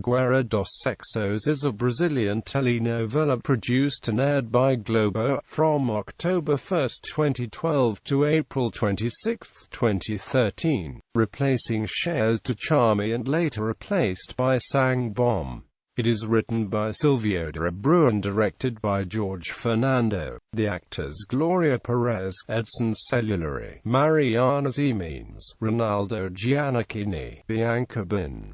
Guerra dos Sexos is a Brazilian telenovela produced and aired by Globo from October 1, 2012 to April 26, 2013, replacing Cheias de Charme and later replaced by Sangue Bom.It. It is written by Silvio de Abreu and directed by Jorge Fernando. The actors Gloria Pires, Edson Celulari, Mariana Ximenes, Reynaldo Gianecchini, Bianca,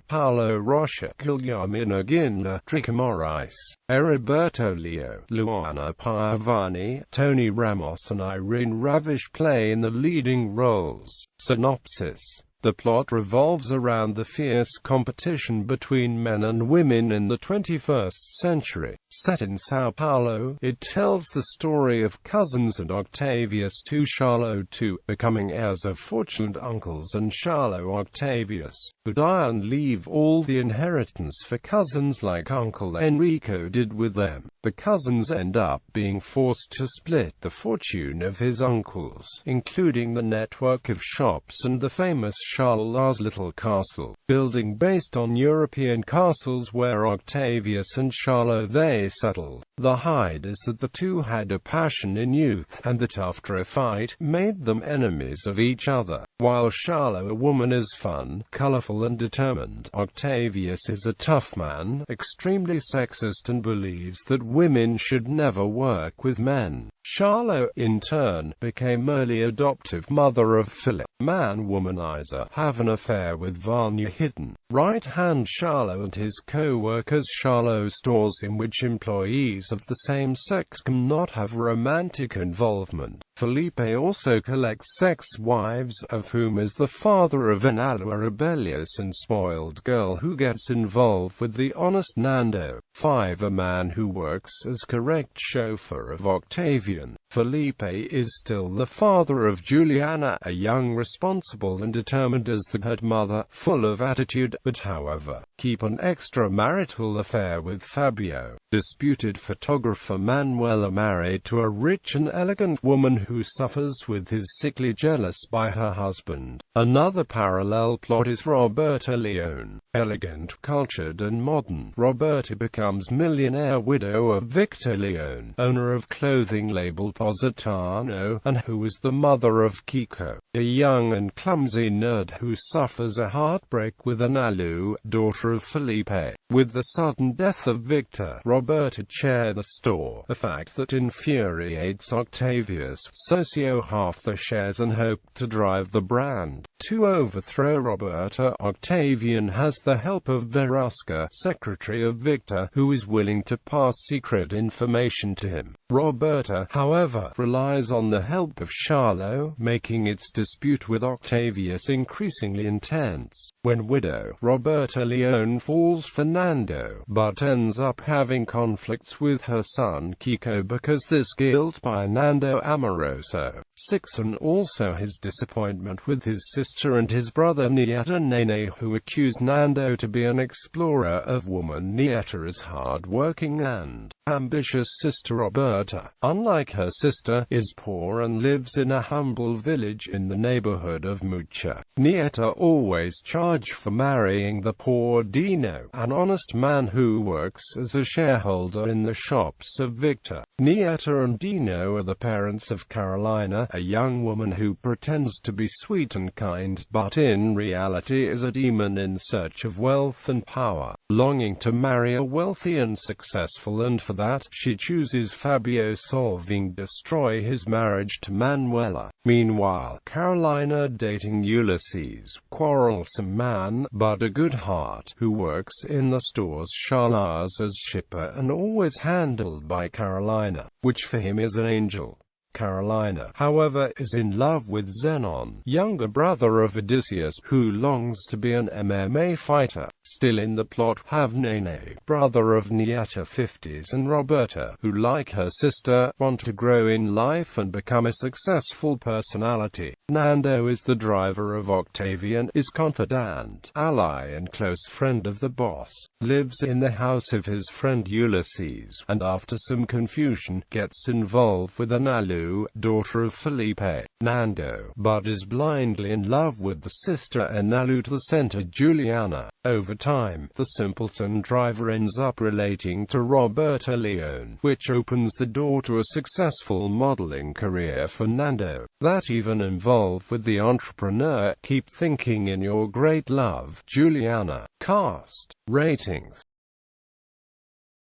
Paulo Rocha, Guilhermina Guinle, Drica Moraes, Eriberto Leão, Luana Piovani, Tony Ramos and Irene Ravache play in the leading roles. Synopsis. The plot revolves around the fierce competition between men and women in the 21st century. Set in São Paulo, it tells the story of cousins and Octavius II Charlo II, becoming heirs of fortunate uncles and Charlo Octavius, who die and leave all the inheritance for cousins like Uncle Enrico did with them. The cousins end up being forced to split the fortune of his uncles, including the network of shops and the famous Charlo's little castle, building based on European castles where Octavius and Charlo they settled. The hide is that the two had a passion in youth, and that after a fight, made them enemies of each other. While Charlo, a woman, is fun, colorful and determined, Octavius is a tough man, extremely sexist and believes that women should never work with men. Charlo, in turn, became early adoptive mother of Philip, man-womanizer, have an affair with Vanya hidden. Right-hand Charlo and his co-workers Charlo stores in which employees of the same sex cannot have romantic involvement. Felipe also collects sex wives, of whom is the father of Nando, a rebellious and spoiled girl who gets involved with the honest Nando. 5. A man who works as correct chauffeur of Octavian. Felipe is still the father of Juliana, a young, responsible and determined as the head mother, full of attitude, but however, keep an extramarital affair with Fabio. Disputed photographer Manuela, married to a rich and elegant woman who suffers with his sickly jealous by her husband. Another parallel plot is Roberta Leão. Elegant, cultured and modern, Roberta becomes millionaire widow of Victor Leão, owner of clothing label Positano, and who is the mother of Kiko, a young and clumsy nerd who suffers a heartbreak with Analu, daughter of Felipe. With the sudden death of Victor, Roberta shares the store, a fact that infuriates Octavius, socio half the shares and hope to drive the brand. To overthrow Roberta, Octavian has the help of Verusca, secretary of Victor, who is willing to pass secret information to him. Roberta, however, relies on the help of Charlo, making its dispute with Octavius increasingly intense. When widow, Roberta Leão falls for Nando, but ends up having conflicts with her son Kiko because this guilt by Nando Amoroso. 6. And also his disappointment with his sister and his brother Nieta Nene, who accuse Nando to be an explorer of woman. Nieta is hard-working and ambitious sister Roberta, unlike her sister, is poor and lives in a humble village in the neighborhood of Mucha. Nieta always charged for marrying the poor Dino, an honest man who works as a shareholder in the shops of Victor. Nieta and Dino are the parents of Carolina, a young woman who pretends to be sweet and kind, but in reality is a demon in search of wealth and power, longing to marry a wealthy and successful, and for that, she chooses Fabio, solving destroy his marriage to Manuela. Meanwhile, Carolina dating Ulysses, quarrelsome man, but a good heart, who works in the stores Charlas as shipper and always handled by Carolina, which for him is an angel. Carolina, however, is in love with Zenon, younger brother of Odysseus, who longs to be an MMA fighter. Still in the plot have Nene, brother of Nieta 50s, and Roberta, who like her sister, want to grow in life and become a successful personality. Nando is the driver of Octavian, is confidant, ally and close friend of the boss, lives in the house of his friend Ulysses, and after some confusion, gets involved with Analu, Lou, daughter of Felipe, Nando, but is blindly in love with the sister and Nalu to the center Juliana. Over time, the simpleton driver ends up relating to Roberta Leone, which opens the door to a successful modeling career for Nando, that even involved with the entrepreneur. Keep thinking in your great love, Juliana. Cast, ratings.